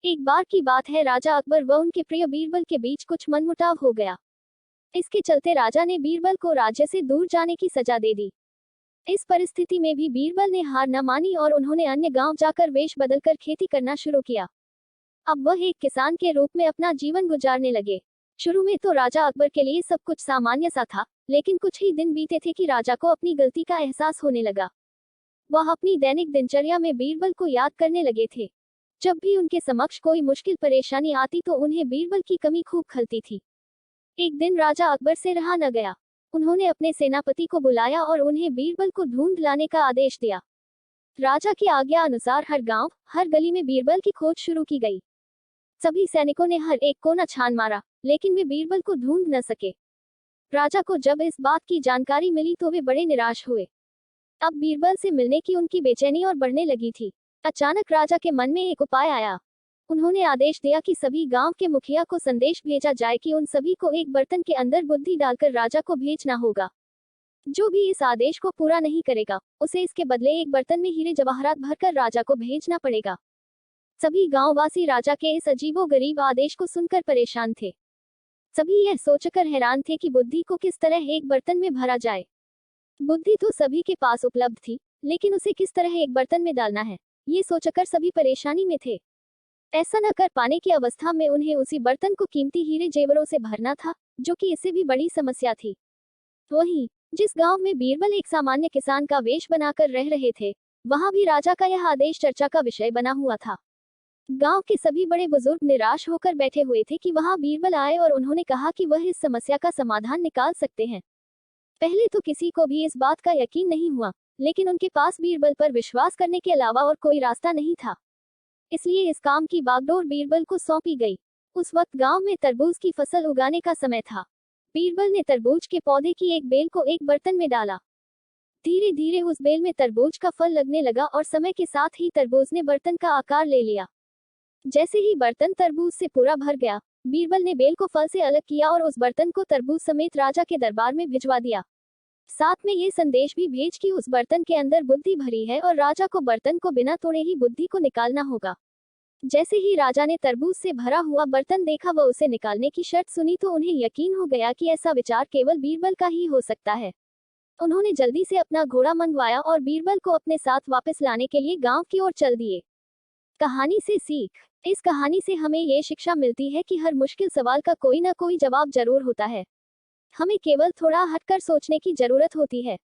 एक बार की बात है, राजा अकबर व उनके प्रिय बीरबल के बीच कुछ मनमुटाव हो गया। इसके चलते राजा ने बीरबल को राज्य से दूर जाने की सजा दे दी। इस परिस्थिति में भी बीरबल ने हार न मानी और उन्होंने अन्य गांव जाकर वेश बदलकर खेती करना शुरू किया। अब वह एक किसान के रूप में अपना जीवन गुजारने लगे। शुरू में तो राजा अकबर के लिए सब कुछ सामान्य सा था, लेकिन कुछ ही दिन बीते थे कि राजा को अपनी गलती का एहसास होने लगा। वह अपनी दैनिक दिनचर्या में बीरबल को याद करने लगे थे। जब भी उनके समक्ष कोई मुश्किल परेशानी आती तो उन्हें बीरबल की कमी खूब खलती थी। एक दिन राजा अकबर से रहा न गया। उन्होंने अपने सेनापति को बुलाया और उन्हें बीरबल को ढूंढ लाने का आदेश दिया। राजा की आज्ञा अनुसार हर गांव, हर गली में बीरबल की खोज शुरू की गई। सभी सैनिकों ने हर एक कोना छान मारा, लेकिन वे बीरबल को ढूंढ न सके। राजा को जब इस बात की जानकारी मिली तो वे बड़े निराश हुए। अब बीरबल से मिलने की उनकी बेचैनी और बढ़ने लगी थी। अचानक राजा के मन में एक उपाय आया। उन्होंने आदेश दिया कि सभी गांव के मुखिया को संदेश भेजा जाए कि उन सभी को एक बर्तन के अंदर बुद्धि डालकर राजा को भेजना होगा। जो भी इस आदेश को पूरा नहीं करेगा, उसे इसके बदले एक बर्तन में हीरे जवाहरात भरकर राजा को भेजना पड़ेगा। सभी गांववासी राजा के इस अजीबोगरीब आदेश को सुनकर परेशान थे। सभी यह सोचकर हैरान थे कि बुद्धि को किस तरह एक बर्तन में भरा जाए। बुद्धि तो सभी के पास उपलब्ध थी, लेकिन उसे किस तरह एक बर्तन में डालना है, ये सोचकर सभी परेशानी में थे। ऐसा न कर पाने की अवस्था में उन्हें उसी बर्तन को कीमती हीरे जेवरों से भरना था, जो कि इससे भी बड़ी समस्या थी। वहीं जिस गांव में बीरबल एक सामान्य किसान का वेश बनाकर रह रहे थे, वहां भी राजा का यह आदेश चर्चा का विषय बना हुआ था। गांव के सभी बड़े बुजुर्ग निराश होकर बैठे हुए थे कि वहां बीरबल आए और उन्होंने कहा कि वह इस समस्या का समाधान निकाल सकते हैं। पहले तो किसी को भी इस बात का यकीन नहीं हुआ, लेकिन उनके पास बीरबल पर विश्वास करने के अलावा और कोई रास्ता नहीं था। इसलिए इस काम की बागडोर बीरबल को सौंपी गई। उस वक्त गांव में तरबूज की फसल उगाने का समय था। बीरबल ने तरबूज के पौधे की एक बेल को एक बर्तन में डाला। धीरे धीरे उस बेल में तरबूज का फल लगने लगा और समय के साथ ही तरबूज ने बर्तन का आकार ले लिया। जैसे ही बर्तन तरबूज से पूरा भर गया, बीरबल ने बेल को फल से अलग किया और उस बर्तन को तरबूज समेत राजा के दरबार में भिजवा दिया। साथ में ये संदेश भी भेज कि उस बर्तन के अंदर बुद्धि भरी है और राजा को बर्तन को बिना तोड़े ही बुद्धि को निकालना होगा। जैसे ही राजा ने तरबूज से भरा हुआ बर्तन देखा व उसे निकालने की शर्त सुनी तो उन्हें यकीन हो गया कि ऐसा विचार केवल बीरबल का ही हो सकता है। उन्होंने जल्दी से अपना घोड़ा मंगवाया और बीरबल को अपने साथ वापस लाने के लिए गांव की ओर चल दिए। कहानी से सीख। इस कहानी से हमें ये शिक्षा मिलती है कि हर मुश्किल सवाल का कोई ना कोई जवाब जरूर होता है। हमें केवल थोड़ा हटकर सोचने की जरूरत होती है।